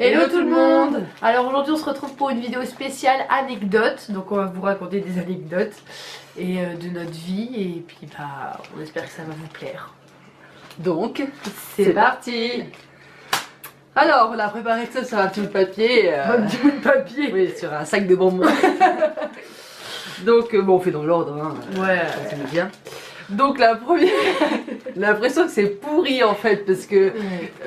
Hello tout le monde. Alors aujourd'hui on se retrouve pour une vidéo spéciale anecdote. Donc on va vous raconter des anecdotes et de notre vie. Et puis bah on espère que ça va vous plaire. Donc c'est parti. Alors on a préparé ça sur un petit bout de papier. Un petit bout de papier. Oui, sur un sac de bonbons. Donc bon, on fait dans l'ordre, hein. Ouais. Ça me bien. Donc la première, l'impression que c'est pourri en fait parce que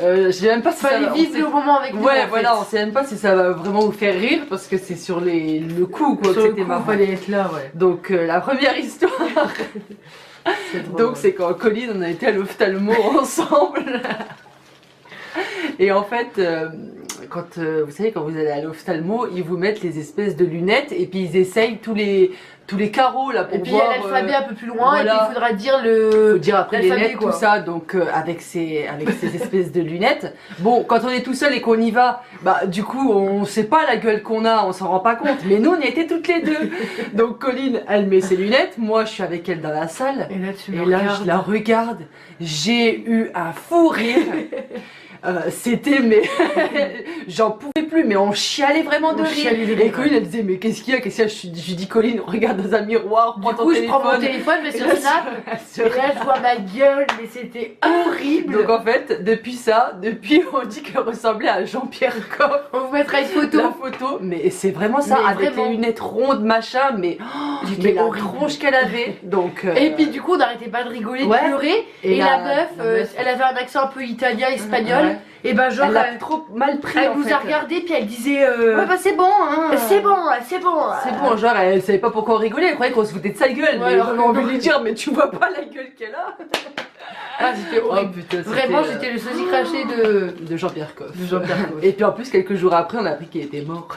je sais même pas si ça va vivre le moment avec nous. Ouais, voilà, on sait même pas si ça va vraiment vous faire rire parce que c'est sur le coup quoi. Sur le coup, fallait être là, ouais. Donc la première histoire. Donc c'est quand Colline on a été à l'ophtalmo ensemble. Et en fait, quand vous savez, quand vous allez à l'ophtalmo, ils vous mettent les espèces de lunettes et puis ils essayent tous les carreaux là pour voir. Et puis voir, il y a l'alphabet un peu plus loin, voilà. Et puis il faudra dire faut dire après les lettres, tout ça. Donc avec ces espèces de lunettes. Bon, quand on est tout seul et qu'on y va, bah du coup on sait pas la gueule qu'on a, on s'en rend pas compte. Mais nous on y était toutes les deux. Donc Colline, elle met ses lunettes, moi je suis avec elle dans la salle. Et là je la regarde, j'ai eu un fou rire. C'était mais j'en pouvais plus, mais on chialait vraiment de rire. Et Colline elle disait mais qu'est-ce qu'il y a, je dis Colline regarde dans un miroir, prends ton téléphone. Je prends mon téléphone, mais sur Snap et là je vois ma gueule, mais c'était horrible. Donc en fait depuis on dit qu'elle ressemblait à Jean-Pierre Coff. On vous mettra une photo. La photo, mais c'est vraiment ça, mais avec vraiment. Les lunettes rondes machin, mais la tronche qu'elle avait. Donc et puis du coup on n'arrêtait pas de rigoler, de pleurer. Et la meuf, elle avait un accent un peu italien, espagnol. Et ben genre elle a trop mal pris. Elle nous a regardé puis elle disait ouais bah c'est bon hein. C'est bon. C'est bon, genre elle savait pas pourquoi on rigolait, elle croyait qu'on se foutait de sa gueule. Ouais, mais on a envie de lui dire mais tu vois pas la gueule qu'elle a. Ah c'était horrible. Oh, putain, vraiment j'étais le sosie craché de Jean-Pierre Coff. Et puis en plus quelques jours après on a appris qu'il était mort.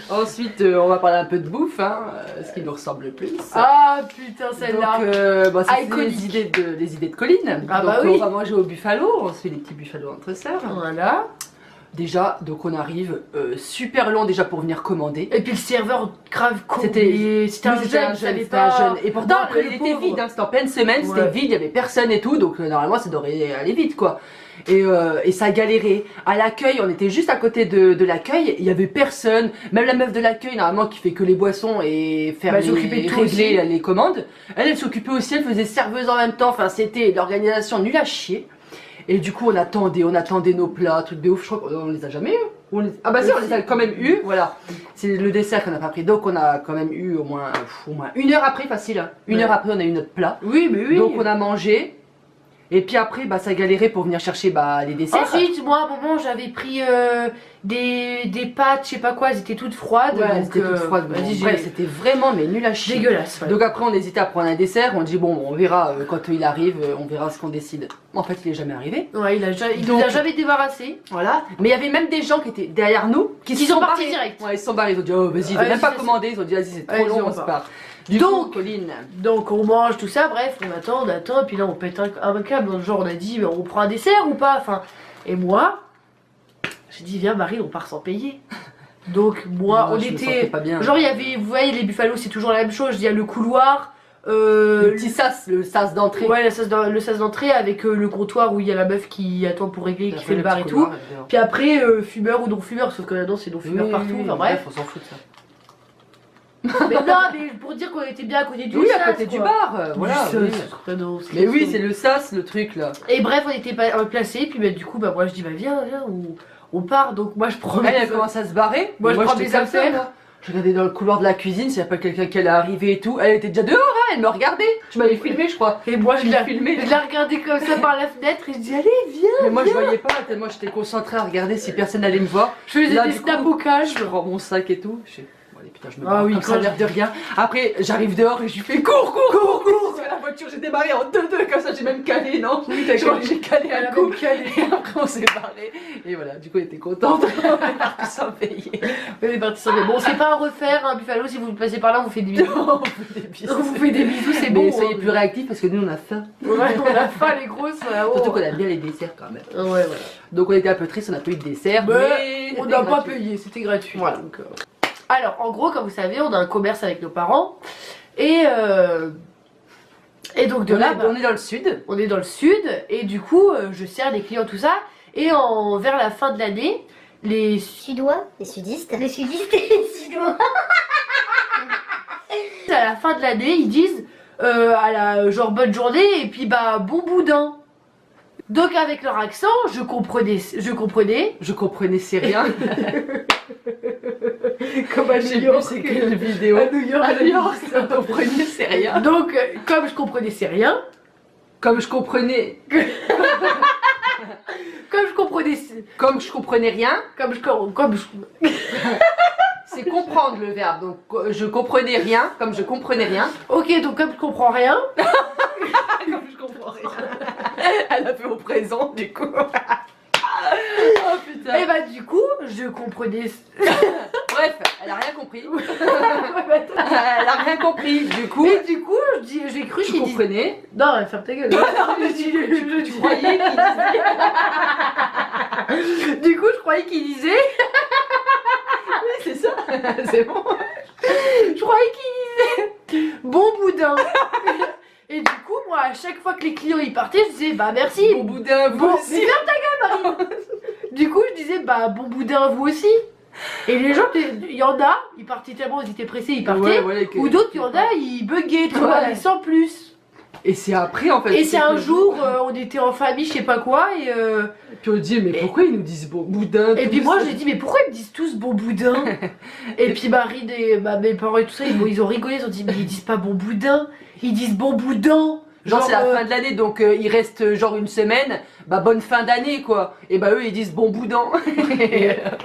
Ensuite, on va parler un peu de bouffe, hein, ce qui nous ressemble le plus. Ah putain, celle-là. Donc, c'est les idées de Colline. Ah donc, bah oui. On va manger au buffalo, on se fait des petits buffalo entre sœurs. Voilà. Déjà, donc on arrive super long déjà pour venir commander. Et puis le serveur grave con. C'était un jeune. Et pourtant, non, il était vide, hein, c'était en pleine semaine, c'était vide, il y avait personne et tout, donc normalement ça devrait aller vite quoi. Et ça a galéré. À l'accueil, on était juste à côté de l'accueil, il y avait personne. Même la meuf de l'accueil, normalement, qui fait que les boissons et faire régler les commandes. Elle s'occupait aussi, elle faisait serveuse en même temps. Enfin, c'était l'organisation nulle à chier. Et du coup, on attendait nos plats, trucs de ouf. Je crois qu'on les a jamais eu. Ah bah si, on les a quand même eu. Voilà. C'est le dessert qu'on n'a pas pris. Donc on a quand même eu au moins 1 heure après, facile. Hein. Une heure après, on a eu notre plat. Oui, mais oui. Donc on a mangé. Et puis après, bah, ça galérait pour venir chercher les desserts. Ensuite, moi, à un moment, j'avais pris des pâtes, je sais pas quoi, elles étaient toutes froides. Ouais, elles étaient toutes froides. Bref, c'était vraiment mais nul à chier. Dégueulasse. Ouais. Donc après, on hésitait à prendre un dessert. On dit bon, on verra quand il arrive, on verra ce qu'on décide. En fait, il est jamais arrivé. Ouais, il nous a jamais débarrassé. Voilà. Mais il y avait même des gens qui étaient derrière nous qui sont partis direct. Ouais, ils sont barrés. Ils ont dit oh vas-y, ils n'ont même pas commandé. Ils ont dit vas-y, c'est trop long, on se part. Donc on mange tout ça, bref, on attend, et puis là on pète un câble, genre on a dit on prend un dessert ou pas, enfin, et moi, j'ai dit viens Marie, on part sans payer. Donc moi, on était, pas bien. Genre il y avait, vous voyez les buffalo c'est toujours la même chose, il y a le couloir, le petit sas, le sas d'entrée. Ouais, le sas d'entrée avec le comptoir où il y a la meuf qui attend pour régler, qui fait le bar et tout, puis après fumeur ou non fumeur, sauf que là-dedans c'est non fumeur partout, enfin bref. On s'en fout de ça. Mais non, mais pour dire qu'on était bien à côté du sas. Oui, à côté quoi. Du bar, voilà. Mais oui, c'est le sas, le truc là. Et bref, on était placés, puis bah, du coup, bah, moi je dis, bah viens, on part. Donc moi je prends. Elle commence à se barrer. Moi je prends mes affaires. Je regardais dans le couloir de la cuisine s'il n'y a pas quelqu'un qui allait arriver et tout. Elle était déjà dehors, hein, elle me regardait. Tu m'avais filmé, je crois. Et moi je l'ai filmé. Je l'ai regardé comme ça par la fenêtre et je dis, allez, viens. Mais moi je voyais pas, tellement j'étais concentrée à regarder si personne allait me voir. Je faisais des snaps au cash. Je prends mon sac et tout. Putain, je me barre comme ça, l'air de rien. Après, j'arrive dehors et je lui fais cours. Sur la voiture, j'ai démarré en 2-2, comme ça, j'ai même calé, non? Oui, j'ai calé un coup. Et après, on s'est barré. Et voilà, du coup, elle était contente. On est parti sans payer. On est parti sans payer. Bon, c'est pas à refaire, un buffalo, si vous passez par là, on vous fait des bisous. On vous fait des bisous, c'est bon. Mais soyez plus réactifs parce que nous, on a faim. Ouais, on a faim, les grosses. Surtout qu'on a bien les desserts quand même. Ouais, voilà. Donc, on était un peu triste, on n'a pas eu de dessert. Mais on n'a pas payé, c'était gratuit. Voilà. Alors, en gros, comme vous savez, on a un commerce avec nos parents. Et donc de là, on est dans le sud. On est dans le sud. Et du coup, je sers les clients, tout ça. Et vers la fin de l'année, les Sudois, les sudistes et les sudois. à la fin de l'année, ils disent genre bonne journée et puis bah bon boudin. Donc avec leur accent, je comprenais c'est rien. comme à J'ai New vu York. c'est quelle vidéo. À New York, je comprenais c'est rien. Donc comme je comprenais c'est rien, Comme je comprenais comme je comprenais rien, comme je c'est comprendre le verbe. Donc je comprenais rien, comme je comprenais rien. ok, donc comme je comprends rien, Comme je comprends rien. Elle a fait au présent du coup. Oh putain. et bah du coup je comprenais. Bref, elle a rien compris. Elle a rien compris. Du coup, Et du coup j'ai cru tu qu'il disait. comprenais. Non, ferme ta gueule. Tu croyais qu'il disait. Du coup je croyais qu'il disait. Oui, c'est ça. C'est bon. Je croyais qu'il disait bon boudin. Et du coup, moi, à chaque fois que les clients y partaient, je disais bah merci. Bon boudin, vous Bon, aussi. mais ferme ta gueule, Marie. Du coup, je disais bah bon boudin, vous aussi. Et les gens, il y en a, ils partaient tellement, ils étaient pressés, ils partaient. Ouais, voilà, Ou d'autres, il y en a, ils buggaient, tu vois, Ouais. mais sans plus. Et c'est après en fait. Et c'est un que- jour, on était en famille, je sais pas quoi, et Puis on dit mais pourquoi ils nous disent bon boudin. puis tous moi j'ai dit mais pourquoi ils me disent tous bon boudin. Et puis Marie, mes parents et tout ça, ils ont rigolé, ils ont dit mais ils disent pas bon boudin, ils disent bon boudin. Genre c'est la fin de l'année donc il reste genre une semaine, bah bonne fin d'année quoi. Et bah eux ils disent bon boudin.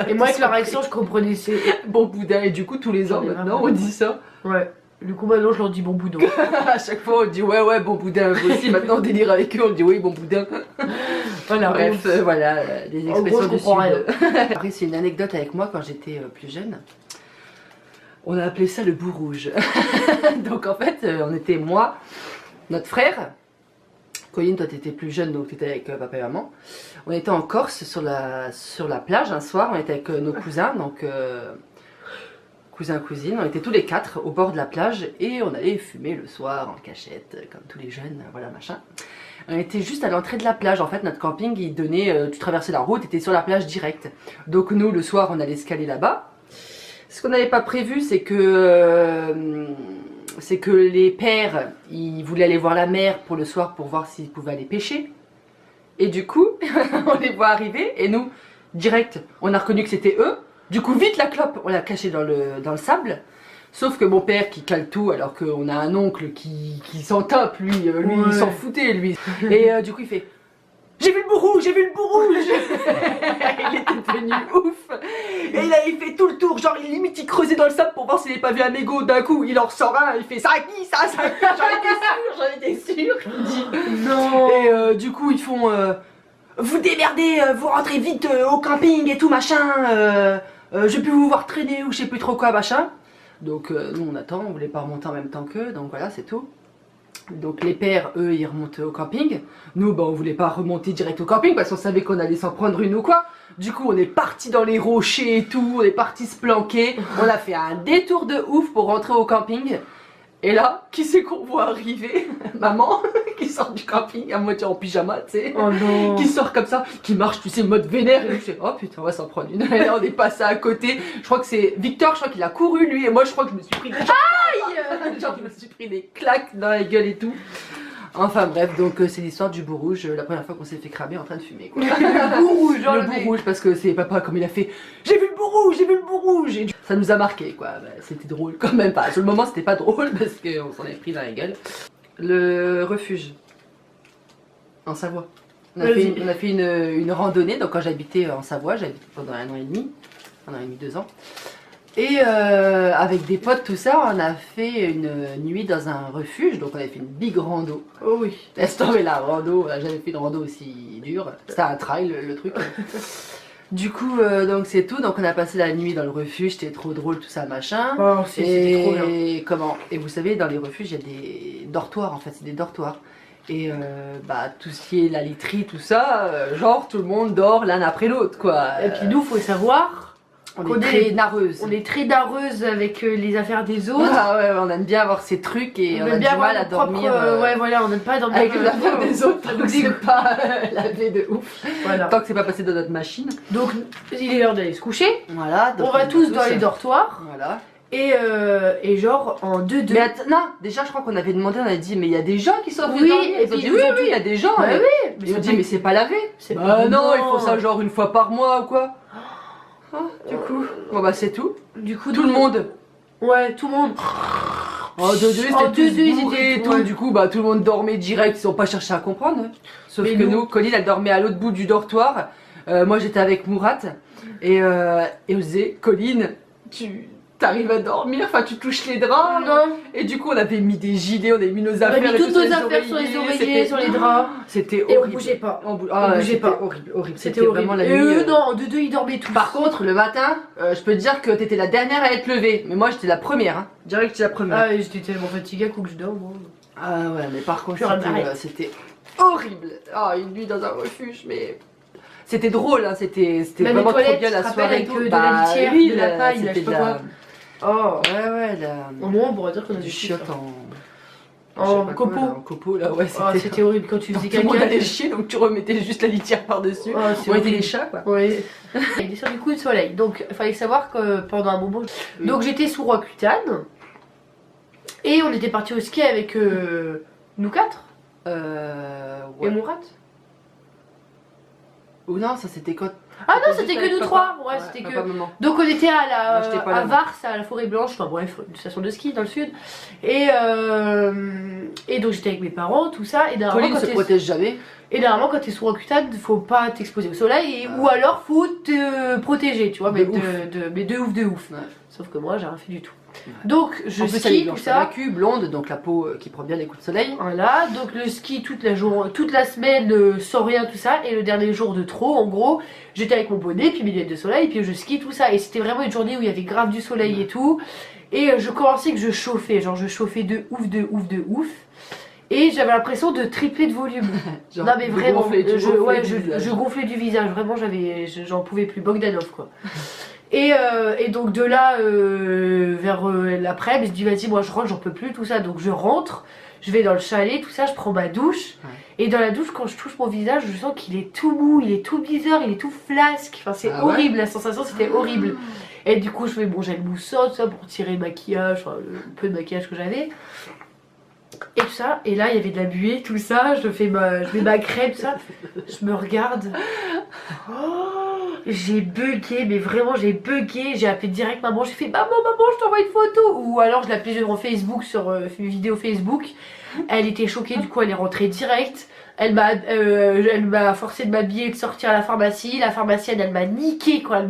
Et moi avec leur accent je comprenais c'est. Bon boudin et du coup tous les ans J'en ai maintenant marre. on dit ça. Ouais. Du coup maintenant je leur dis bon boudin. À chaque fois on dit ouais bon boudin vous aussi. Maintenant on délire avec eux on dit oui bon boudin. Voilà, Bref voilà des En expressions gros, je du comprends sud. Après c'est une anecdote avec moi quand j'étais plus jeune. On a appelé ça le bout rouge. Donc en fait on était moi, notre frère. Colline, toi t'étais plus jeune donc t'étais avec papa et maman. On était en Corse sur la plage un soir, on était avec nos cousins, donc cousins, cousines, on était tous les quatre au bord de la plage et on allait fumer le soir en cachette, comme tous les jeunes, voilà machin. On était juste à l'entrée de la plage, en fait notre camping il donnait, tu traversais la route, t'étais sur la plage direct. Donc nous le soir on allait se caler là-bas. Ce qu'on n'avait pas prévu c'est que les pères, ils voulaient aller voir la mer pour le soir pour voir s'ils pouvaient aller pêcher. Et du coup, on les voit arriver et nous, direct, on a reconnu que c'était eux. Du coup, vite la clope, on l'a cachée dans le sable. Sauf que mon père qui cale tout alors qu'on a un oncle qui s'en tape, lui Ouais. il s'en foutait lui. Et du coup il fait... J'ai vu le bout rouge, j'ai vu le bout rouge. Il était devenu ouf. Et là il fait tout le tour, genre limite il creusait dans le sable pour voir s'il n'avait pas vu un mégot. D'un coup il en ressort un, il fait ça à qui ça, ça à qui. J'en étais sûre, je me dis. Non. Et du coup ils font vous démerdez, vous rentrez vite au camping et tout machin. Je peux vous voir traîner ou je sais plus trop quoi machin. Donc nous on attend, on voulait pas remonter en même temps qu'eux, donc voilà c'est tout. Donc les pères, eux, ils remontent au camping. Nous, bah, on voulait pas remonter direct au camping parce qu'on savait qu'on allait s'en prendre une ou quoi. Du coup, on est parti dans les rochers et tout, on est parti se planquer. On a fait un détour de ouf pour rentrer au camping. Et là, qui c'est qu'on voit arriver? Maman, qui sort du camping à moitié en pyjama, tu sais. Oh non. Qui sort comme ça, qui marche, tu sais, mode vénère. Et je fais, oh putain, on va s'en prendre une. Et là, on est passé à côté. Je crois que c'est Victor, je crois qu'il a couru lui. Et moi, je crois que je me suis pris des... Genre, je me suis pris des claques dans la gueule et tout. Enfin bref, donc c'est l'histoire du bout rouge, la première fois qu'on s'est fait cramer en train de fumer quoi. Le bout rouge, Le bout rouge parce que c'est papa comme il a fait j'ai vu le bout rouge, j'ai vu le bout rouge et ça nous a marqué quoi, bah, c'était drôle quand même pas. Sur le moment c'était pas drôle parce qu'on s'en est pris dans la gueule. Le refuge en Savoie. On a fait une randonnée, donc quand j'habitais en Savoie, j'habitais pendant 1 an et demi, 2 ans. Et avec des potes, tout ça, on a fait une nuit dans un refuge, donc on avait fait une big rando. Oh oui. Laisse tomber la rando, j'avais fait une rando aussi dure, c'était un trail le truc. Du coup, donc c'est tout, donc on a passé la nuit dans le refuge, c'était trop drôle, tout ça, machin. Oh, c'était trop bien. Et comment? Et vous savez, dans les refuges, il y a des dortoirs, en fait, c'est des dortoirs. Et bah, tout ce qui est la literie, tout ça, genre tout le monde dort l'un après l'autre, quoi. Et puis nous, faut savoir On est très nareuse. On est très nareuse avec les affaires des autres. Ah ouais, on aime bien avoir ces trucs et on a du mal à dormir. Ouais, voilà, on n'aime pas dormir avec les affaires des autres, ça nous dit pas laver de ouf. Voilà. Tant que c'est pas passé dans notre machine. Donc, il est l'heure d'aller se coucher. Voilà. On va tous dans les dortoirs. Voilà. Et genre en 2-2. Mais non, déjà je crois qu'on avait demandé, on a dit mais il y a des gens qui sont venus Oui, dormir. et Ils ont puis dit nous oui, ont oui, dit- il y a des gens. Bah et oui, ils ont dit mais c'est pas lavé. C'est Bah pas- non, il faut ça genre une fois par mois ou quoi. Ah, du coup, bon bah c'est tout. Du coup, Tout le monde. Ouais, tout le monde. En 2-2, En c'était 2-2, tous ils bourrés et étaient- tout. ouais. Du coup, bah tout le monde dormait direct, ils ont pas cherché à comprendre. Sauf Mais que nous- nous, Colline, elle dormait à l'autre bout du dortoir. Moi, j'étais avec Mourat. Et on disait, Colline, tu t'arrives à dormir, enfin tu touches les draps. Non. Et du coup, on avait mis des gilets, on avait mis nos On a affaires. mis et toutes tout nos affaires sur les oreillers, c'était- sur les draps. C'était Et on horrible. bougeait pas. On bougeait c'était pas. horrible, horrible. C'était vraiment horrible. la Et nuit. eux, non, en 2-2, ils dormaient tous. Par contre, le matin, je peux te dire que t'étais la dernière à être levée. Mais moi, j'étais la première. Hein. Direct, j'étais la première. Ah, et j'étais tellement fatiguée à coup que je dors, moi. Ah ouais, mais par contre, Plus rien c'était, d'arrêt. c'était horrible. Ah, une nuit dans un refuge, mais c'était drôle, hein, c'était Même vraiment les toilettes, trop bien tu la te soirée. rappelles, et tout. avec de la litière, oui, de la paille, là, je sais c'était pas quoi. Oh, Ouais, ouais, au moins on pourrait dire qu'on a du du chiotte chiottes. en. En je sais pas quoi, copeaux. là, en copeaux, là, ouais, Oh, c'était. c'était horrible quand tu Tout faisais le monde caca. allait chier, donc tu remettais juste la litière par-dessus. Oh, c'est On était horrible. les chats, quoi. Ouais. Il est descendu du coup de soleil. Donc il fallait savoir que pendant un moment. Oui. Donc j'étais sous Roacutan. Et on était parti au ski avec nous quatre. Et Ouais. Mourat. Ou non, ça c'était quoi? Ah non, Juste c'était que avec nous papa. trois. Ouais, c'était que. papa, maman. Donc on était à Moi, j'étais pas là, à moi. Vars, à la Forêt Blanche, enfin bref, une station de ski dans le sud. Et donc j'étais avec mes parents, tout ça. Et normalement, Colline quand se t'es- protège jamais. et normalement, quand t'es sous Roacutan, faut pas t'exposer au soleil, ou alors faut te protéger, tu vois, mais De mais de ouf, de ouf. Ouais. Sauf que moi, j'ai rien fait du tout. Ouais. Donc je En plus, elle est skie, tout blanche ça. vaincue, blonde, donc la peau qui prend bien les coups de soleil. Voilà, donc le ski toute la semaine sans rien, tout ça. Et le dernier jour de trop, en gros, j'étais avec mon bonnet, puis mes lunettes de soleil, puis je skie, tout ça. Et c'était vraiment une journée où il y avait grave du soleil et tout. Et je commençais que je chauffais, genre je chauffais de ouf, de ouf, de ouf. Et j'avais l'impression de tripler de volume. Genre, Non mais de vraiment, gonfler, tu gonflais ouais, du visage. je gonflais du visage, vraiment j'en pouvais plus, Bogdanov quoi. Et donc de là vers l'après-midi, je dis vas-y moi je rentre, j'en peux plus tout ça, donc je rentre, je vais dans le chalet, tout ça, je prends ma douche, Ouais. et dans la douche quand je touche mon visage, je sens qu'il est tout mou, il est tout bizarre, il est tout flasque, enfin c'est Ah ouais horrible, la sensation c'était horrible. Et du coup je fais mon gel moussant, tout ça pour tirer le maquillage, enfin le peu de maquillage que j'avais. Et tout ça, et là il y avait de la buée, tout ça, je mets ma crème, tout ça, je me regarde. Oh, j'ai bugué, mais vraiment j'ai bugué, j'ai appelé direct maman, j'ai fait maman, je t'envoie une photo. Ou alors je l'ai appelée sur Facebook, sur une vidéo Facebook. Elle était choquée, du coup elle est rentrée direct. Elle m'a forcé de m'habiller et de sortir à la pharmacie. La pharmacienne elle m'a niqué quoi, elle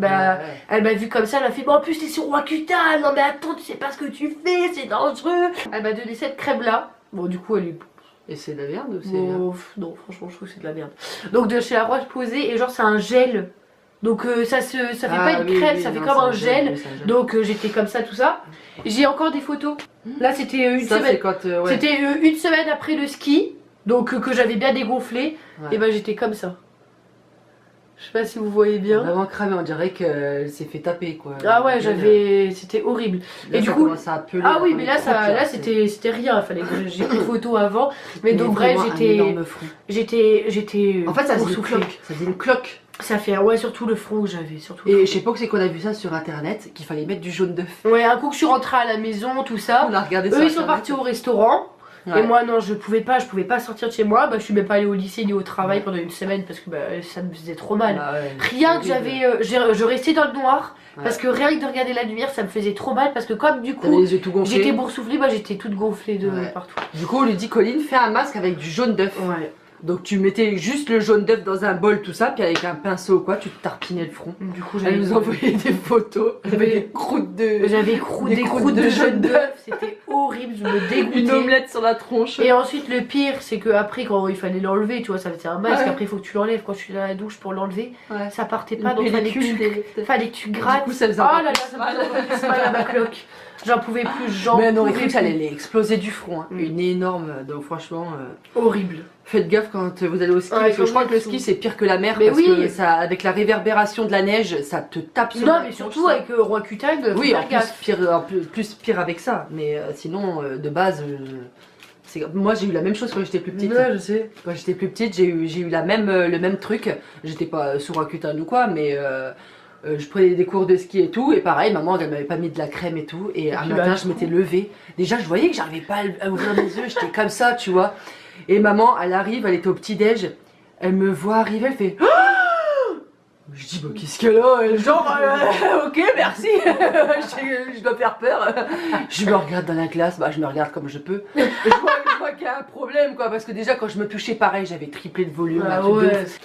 m'a vu comme ça, elle m'a fait bon en plus t'es sur Roacutan, non mais attends tu sais pas ce que tu fais, c'est dangereux. Elle m'a donné cette crème là. Bon du coup elle est Et c'est de la merde ou c'est bien? bon, non, franchement, je trouve que c'est de la merde. Donc de chez La Roche posée, et genre c'est un gel. Donc ça fait pas une crème, ça fait comme un gel. Donc j'étais comme ça, tout ça. J'ai encore des photos. Là c'était une Ça, semaine. c'est quand. Ouais. C'était une semaine après le ski. Donc que j'avais bien dégonflé. Ouais. Et ben j'étais comme ça. Je sais pas si vous voyez bien. Vraiment cramé, on dirait qu'elle s'est fait taper quoi. Ah ouais, c'était horrible. Là, Et du ça coup. commence à appeler, Ah oui, comme mais des là, crocs, là, c'était rien. Fallait que j'ai pris photo avant. Mais donc, bref, vraiment un j'étais. énorme front. J'étais. En fait, ça faisait une boursouflée. cloque. Ça faisait une cloque. Ça fait, ouais, surtout le front que j'avais. Surtout. Et je sais pas que c'est qu'on a vu ça sur internet, qu'il fallait mettre du jaune d'œuf. Ouais, un coup que je suis rentrée à la maison, tout ça. On a regardé Eux, sur ils sont Internet. partis au restaurant. Ouais. Et moi, non, je pouvais pas sortir de chez moi. Bah, je suis même pas allée au lycée ni au travail pendant une semaine parce que bah, ça me faisait trop mal. Bah ouais, Rien que c'est horrible. je restais dans le noir Ouais. parce que rien que de regarder la lumière, ça me faisait trop mal parce que comme du T'avais coup les yeux tout gonflés. j'étais boursouflée, bah j'étais toute gonflée de Ouais. partout. Du coup, on lui dit Colline, fais un masque avec du jaune d'œuf. Ouais. Donc tu mettais juste le jaune d'œuf dans un bol, tout ça, puis avec un pinceau ou quoi, tu te tarpinais le front. Du coup, Elle nous envoyait des photos avec des croûtes de. J'avais des des croûtes croûtes de de jaune jaune d'œuf, c'était horrible, je me dégoûtais. Une omelette sur la tronche. Et ensuite le pire c'est que après quand il fallait l'enlever, tu vois, ça faisait un masque, Ouais. après il faut que tu l'enlèves quand je suis dans la douche pour l'enlever, Ouais. ça partait Une pas, donc pellicule, fallait que tu grattes. Du coup, ça faisait Oh encore là là, plus ça me mal. faisait encore plus mal à ma cloque. J'en pouvais plus, j'en Mais on aurait pouvais cru que ça plus. allait exploser du front. Hein. Mm. Une énorme. Donc franchement. Horrible. Faites gaffe quand vous allez au ski, Ouais, parce que je crois faut que le mettre ski sous. c'est pire que la mer, Mais parce oui. que ça, avec la réverbération de la neige, ça te tape sur Non, la mais tronche, surtout ça. avec Roi Cutag, faut Oui, faire en plus gaffe. pire, plus pire avec ça, mais sinon de base, moi j'ai eu la même chose quand j'étais plus petite. Ouais, je sais. Quand j'étais plus petite, j'ai eu le même truc. J'étais pas sur Rakuten ou quoi, mais je prenais des cours de ski et tout. Et pareil, maman, elle m'avait pas mis de la crème et tout. Et un puis, matin, bah, je m'étais levée. Déjà, je voyais que j'arrivais pas à ouvrir mes yeux. J'étais comme ça, tu vois. Et maman, elle arrive, elle était au petit-déj. Elle me voit arriver, elle fait. Je dis, bah, qu'est-ce qu'elle a? Elle, genre, ok, merci. Je dois faire peur. Je me regarde dans la classe, bah, je me regarde comme je peux. Je vois qu'il y a un problème, quoi. Parce que déjà, quand je me touchais, pareil, j'avais triplé de volume. Ah un truc de ouais. ouf.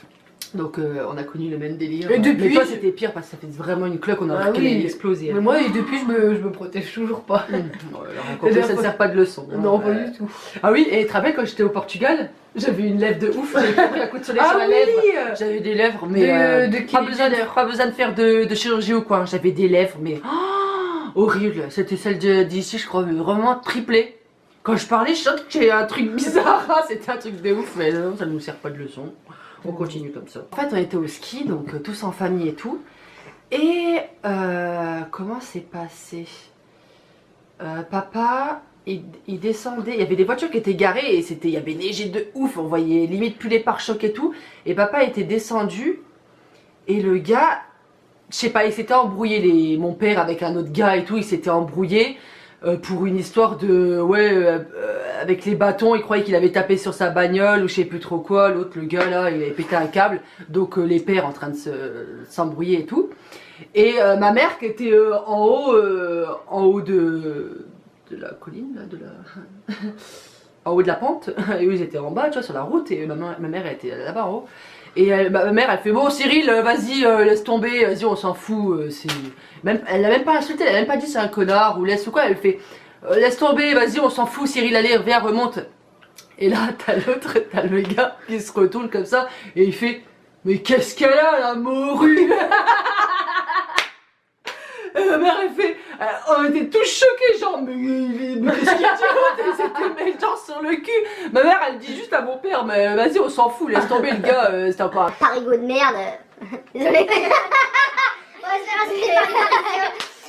Donc, on a connu le même délire. Et depuis- Mais toi, c'était pire parce que ça fait vraiment une cloque, on a Ah cru qu'elle oui. allait exploser. Mais moi, depuis, je me protège toujours pas. Ça ne sert pas de leçon. hein. Non, pas du tout. Ah oui, et tu te rappelles quand j'étais au Portugal, j'avais une lèvre de ouf, j'avais pris un coup de soleil sur la lèvre. J'avais des lèvres, mais De pas besoin de faire de chirurgie ou quoi. hein. J'avais des lèvres, mais horrible. C'était celle d'ici, je crois, mais vraiment triplée. Quand je parlais, je sentais que j'ai un truc bizarre. C'était un truc de ouf, mais non, ça ne nous sert pas de leçon. On continue comme ça. En fait, on était au ski, donc tous en famille et tout. Et comment c'est passé? Papa, il descendait, il y avait des voitures qui étaient garées et il y avait neigé de ouf, on voyait limite plus les pare-chocs et tout. Et papa était descendu et le gars, je sais pas, il s'était embrouillé, mon père avec un autre gars et tout, il s'était embrouillé pour une histoire de, avec les bâtons, il croyait qu'il avait tapé sur sa bagnole ou je sais plus trop quoi. L'autre, le gars là, il avait pété un câble, donc les pères en train de s'embrouiller et tout. Et ma mère qui était en haut de la colline, là, en haut de la pente, et eux ils étaient en bas, tu vois, sur la route, et ma mère elle était là-bas en haut. Et ma mère elle fait bon Cyril, vas-y, laisse tomber, vas-y, on s'en fout. Elle l'a même pas insulté, elle a même pas dit c'est un connard ou laisse ou quoi, elle fait laisse tomber, vas-y, on s'en fout, Cyril, allez, viens, remonte. Et là, t'as le gars qui se retourne comme ça, et il fait mais qu'est-ce qu'elle a, la morue? Et ma mère, elle fait, on était tous choqués, genre, mais qu'est-ce qu'il dit? C'était mais genre sur le cul. Ma mère, elle dit juste à mon père, mais vas-y, on s'en fout, laisse tomber le gars, c'était encore un. Parigot de merde. Désolée. Ouais,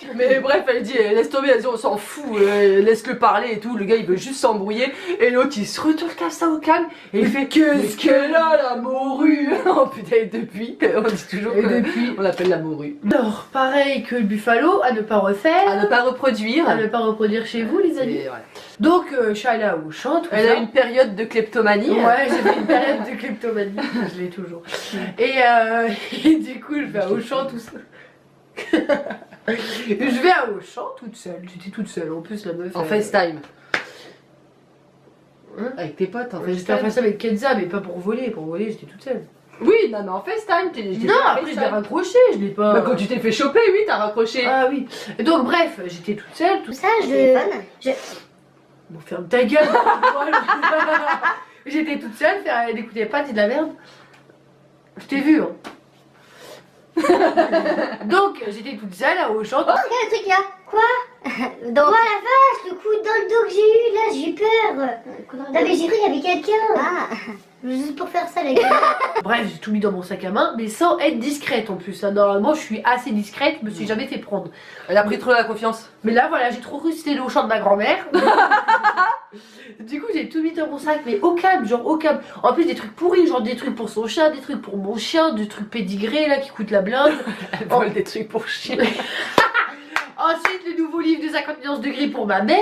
c'est pas Mais bref, elle dit, laisse tomber, vas-y, on s'en fout, laisse-le parler et tout. Le gars, il veut juste s'embrouiller. Et l'autre, il se retourne comme ça au calme. Et il fait, qu'est-ce qu'elle a, la morue? Oh putain, et depuis, on dit toujours Et que depuis. on l'appelle la morue. Alors, pareil que le buffalo, à ne pas refaire, À ne pas reproduire. à ne pas reproduire chez vous, les amis. Et, ouais. Donc, je suis allée à Auchan, tout Elle ça. a une période de kleptomanie. Ouais, j'avais une période de kleptomanie, je l'ai toujours. Et, et du coup, je vais à Auchan tout seul. Je vais à Auchan toute seule, j'étais toute seule, en plus la meuf. En FaceTime. Hein? Avec tes potes en J'étais en FaceTime. FaceTime avec Kenza, mais pas pour voler j'étais toute seule. Oui, non, mais en FaceTime. j'étais Non, pas en après je l'ai FaceTime. raccroché, je l'ai pas. Bah, quand tu t'es fait choper, oui, t'as raccroché. Ah oui. Et donc, bref, j'étais toute seule, tout ça, je. Bon, ferme ta gueule, j'étais toute seule, elle n'écoutait pas, t'es de la merde. Je t'ai vu, hein. Donc, j'étais toute seule à Auchan. Regarde le truc là. Quoi? Donc... Oh la vache, le coup dans le dos que j'ai eu là, j'ai eu peur. Non mais j'ai cru qu'il y avait quelqu'un. Ah, juste pour faire ça les gars. Bref, j'ai tout mis dans mon sac à main, mais sans être discrète en plus. Hein. Normalement, je suis assez discrète, je me suis jamais fait prendre. Elle a pris trop la confiance. Mais là, voilà, j'ai trop cru que c'était le Auchan de ma grand-mère. Du coup, j'ai tout mis dans mon sac, mais au calme, genre au calme. En plus, des trucs pourris, genre des trucs pour son chat, des trucs pour mon chien, des trucs pédigrés là qui coûtent la blinde. Elle vole des trucs pour chier. Ensuite, le nouveau livre de 50 nuances de gris pour ma mère,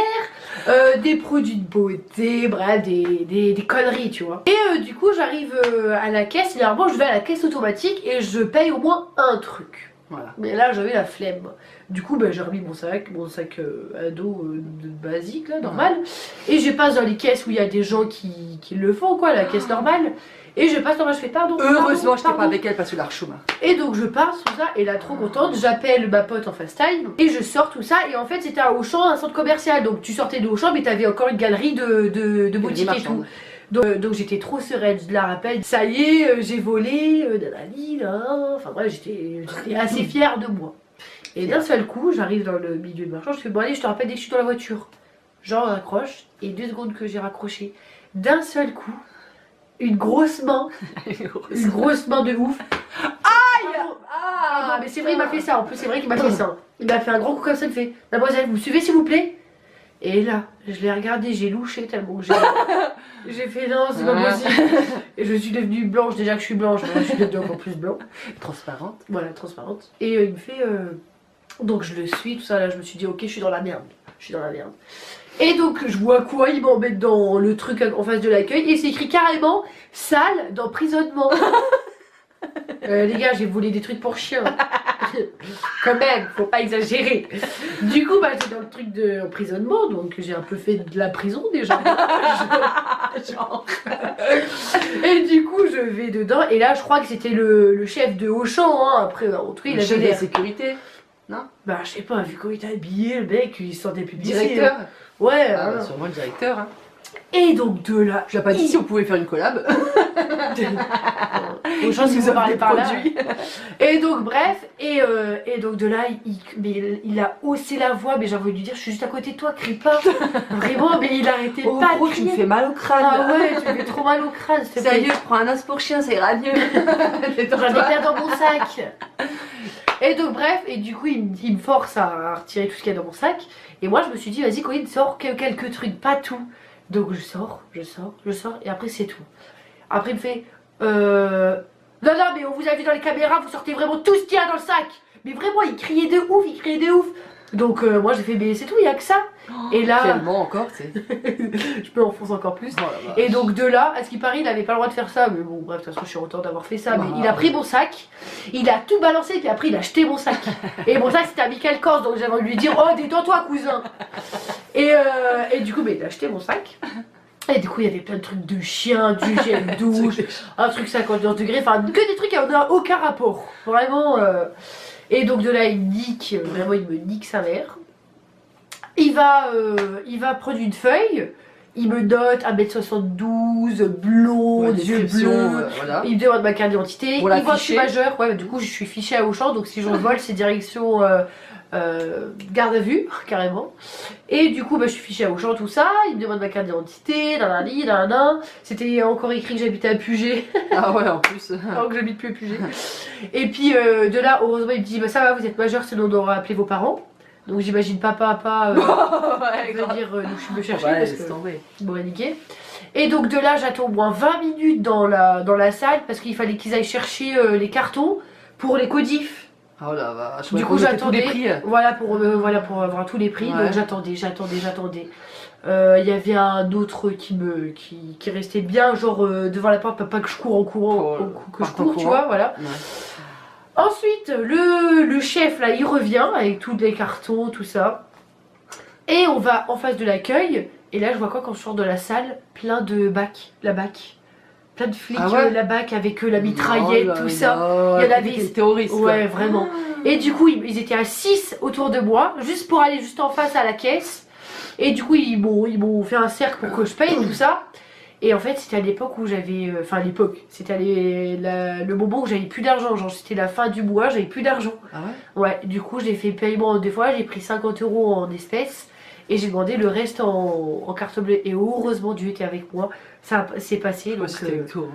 des produits de beauté, bref, des conneries, tu vois. Et du coup, j'arrive à la caisse, et normalement, je vais à la caisse automatique et je paye au moins un truc. Voilà. Mais là, j'avais la flemme. Du coup, j'ai remis mon sac ado basique, là, normal. Et je passe dans les caisses où il y a des gens qui le font, quoi, la caisse normale. Et je passe dans je fais pardon. Heureusement, je pardon. pas avec elle parce que l'archouma. Et donc je passe tout ça, et là trop contente, j'appelle ma pote en FaceTime, et je sors tout ça, et en fait c'était à Auchan, un centre commercial, donc tu sortais de Auchan, mais t'avais encore une galerie de boutiques et tout. Donc j'étais trop sereine, je la rappelle, ça y est, j'ai volé, enfin bref, j'étais assez fière de moi. Et d'un seul coup, j'arrive dans le milieu de marchand, je fais bon allez, je te rappelle dès que je suis dans la voiture. Genre raccroche, et 2 secondes que j'ai raccroché, d'un seul coup, une grosse main. Une grosse main de ouf. Aïe. Ah, mais c'est vrai, il m'a fait ça. En plus, c'est vrai qu'il m'a fait ça. Il m'a fait un grand coup comme ça. Il me fait, mademoiselle, vous me suivez s'il vous plaît? Et là, je l'ai regardé, j'ai louché tellement que j'ai fait non, c'est pas possible. Et je suis devenue blanche, déjà que je suis blanche, je suis devenue encore plus blanche. Transparente. Voilà, transparente. Et il me fait. Donc je le suis, tout ça, là, je me suis dit, ok, je suis dans la merde. Je suis dans la merde. Et donc je vois quoi, il m'embête dans le truc en face de l'accueil et c'est écrit carrément salle d'emprisonnement. Les gars, j'ai volé des trucs pour chiens. Quand même, faut pas exagérer. Du coup, bah, j'étais dans le truc d'emprisonnement, donc j'ai un peu fait de la prison déjà. Genre. Et du coup, je vais dedans, et là, je crois que c'était le chef de Auchan. Hein. Après, en tout cas, il avait chef de l'air. sécurité. Non? Bah, je sais pas, vu comment il était habillé, le mec, il sortait plus d'ici. Directeur. Ouais, Ah, voilà. bah, sûrement le directeur. Hein. Et donc de là, Je l'ai pas dit si on pouvait faire une collab. aux gens si vous parlez par là. produits. Et donc bref, et donc de là, il a haussé la voix, mais j'ai envie de lui dire, je suis juste à côté de toi, crie pas. Vraiment, mais il arrêtait Oh pas gros, de tu me crier. fais mal au crâne. Ah ouais, tu me fais trop mal au crâne. s'il te plaît. Sérieux, prends un os pour chien, ça ira mieux. J'en ai plein dans mon sac. Et donc bref, et du coup il me force à retirer tout ce qu'il y a dans mon sac. Et moi je me suis dit, vas-y Corinne, sors quelques trucs, pas tout. Donc je sors, et après c'est tout. Après il me fait, non mais on vous a vu dans les caméras, vous sortez vraiment tout ce qu'il y a dans le sac. Mais vraiment il criait de ouf, Donc moi j'ai fait, mais c'est tout, il y a que ça. Et là, Tellement encore, tu sais. je peux enfoncer encore plus. Oh la vache. Et donc de là, à ce qui paraît, il avait pas le droit de faire ça. Mais bon, bref, de toute façon, je suis contente d'avoir fait ça. Mais Ah. il a pris mon sac, il a tout balancé, puis après, il a jeté mon sac. Et mon sac, c'était à Michael Kors, donc j'avais envie de lui dire, oh, détends-toi, cousin. Et du coup, mais il a jeté mon sac. Et du coup, il y avait plein de trucs de chiens, du gel douche, un truc 51 degrés, enfin, que des trucs qui n'ont aucun rapport. Vraiment. Et donc de là, il nique, vraiment, il me nique sa mère. Il va prendre une feuille, il me note 1m72, blond, Ouais, yeux description, bleus, voilà. il me demande ma carte d'identité, Pour il voit que je suis l'afficher. majeure, ouais, du coup je suis fichée à Auchan, donc si je vole c'est direction garde à vue, carrément. Et du coup bah, je suis fichée à Auchan, tout ça, il me demande ma carte d'identité, c'était encore écrit que j'habitais à Puget, Ah ouais, en plus. alors que j'habite plus à Puget. Et puis de là, heureusement il me dit, bah ça va, vous êtes majeure, sinon on aura appelé vos parents. Donc j'imagine papa, Ouais, je veux dire, donc je me chercher Ouais, parce laisse que tomber. bon, niqué. Et donc de là, j'attends au moins 20 minutes dans la salle parce qu'il fallait qu'ils aillent chercher les cartons pour les codifs. Oh la vache. Du Ouais, coup, pour noter tous les j'attendais. prix. Voilà pour avoir tous les prix. Ouais. Donc j'attendais. Il y avait un autre qui restait bien, genre devant la porte, pas que je cours en courant, Oh, que je part en cours, tu courant. vois, voilà. Ouais. Ensuite, le chef là, il revient avec tous les cartons, tout ça. Et on va en face de l'accueil. Et là, je vois quoi quand je sors de la salle? Plein de bacs, la bac. Plein de flics, Ah ouais la bac avec la mitraillette, Oh là tout ça. là, Il y en avait- des terroristes. Ouais, vraiment. Et du coup, ils étaient à 6 autour de moi, juste pour aller juste en face à la caisse. Et du coup, ils m'ont fait un cercle pour que je paye, tout ça. Et en fait, c'était à l'époque où j'avais. Enfin, à l'époque, c'était le moment où j'avais plus d'argent. Genre, c'était la fin du mois, j'avais plus d'argent. Ah ouais? Ouais, du coup, j'ai fait paiement deux fois, j'ai pris 50 € en espèces. Et j'ai demandé le reste en carte bleue. Et heureusement, Dieu était avec moi. Ça s'est passé. Je sais pas Donc, si t'es avec toi.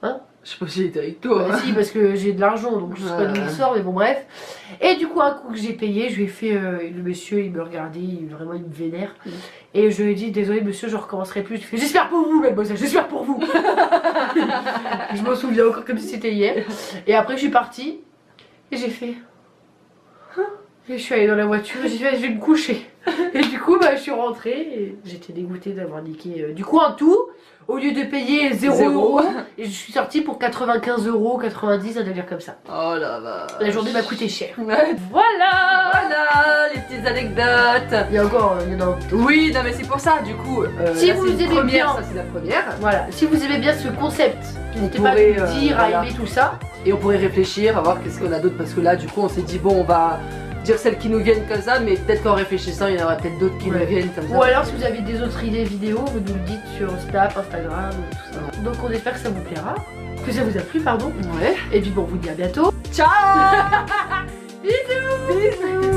Hein? Je sais pas si t'es avec toi. bah, si, parce que j'ai de l'argent, donc je sais pas d'où il sort, mais bon, bref. Et du coup, un coup que j'ai payé, je lui ai fait. Le monsieur, il me regardait, vraiment, il me vénère. Et je lui ai dit, désolé monsieur, je recommencerai plus. Je fais, j'espère pour vous, mademoiselle, j'espère pour vous. Je m'en souviens encore comme si c'était hier. Et après, je suis partie. Et j'ai fait. Et je suis allée dans la voiture, j'ai fait, je vais me coucher. Et du coup, bah, je suis rentrée et j'étais dégoûtée d'avoir niqué. Du coup, en tout, au lieu de payer 0 €, et je suis sortie pour 95 €, 90, un délire comme ça. Oh la vache. La journée m'a coûté cher. Ouais. Voilà. Voilà les petites anecdotes. Il y a encore, il y en a. Oui, non mais c'est pour ça, du coup. Si là, vous c'est une aimez première, bien. ça c'est la première. Voilà, si vous aimez bien ce concept, n'hésitez pas à pourrait, nous dire, à voilà. aimer tout ça. Et on pourrait réfléchir, à voir qu'est-ce qu'on a d'autre, parce que là, du coup, on s'est dit, bon, on va dire celles qui nous viennent comme ça, mais peut-être qu'en réfléchissant, il y en aura peut-être d'autres qui Ouais. nous viennent comme ça. Ou alors si vous avez des autres idées vidéo, vous nous le dites sur Snap, Instagram, tout ça. Donc on espère que ça vous plaira, que ça vous a plu, pardon. Ouais. Et puis bon, on vous dit à bientôt. Ciao. Bisous. Bisous.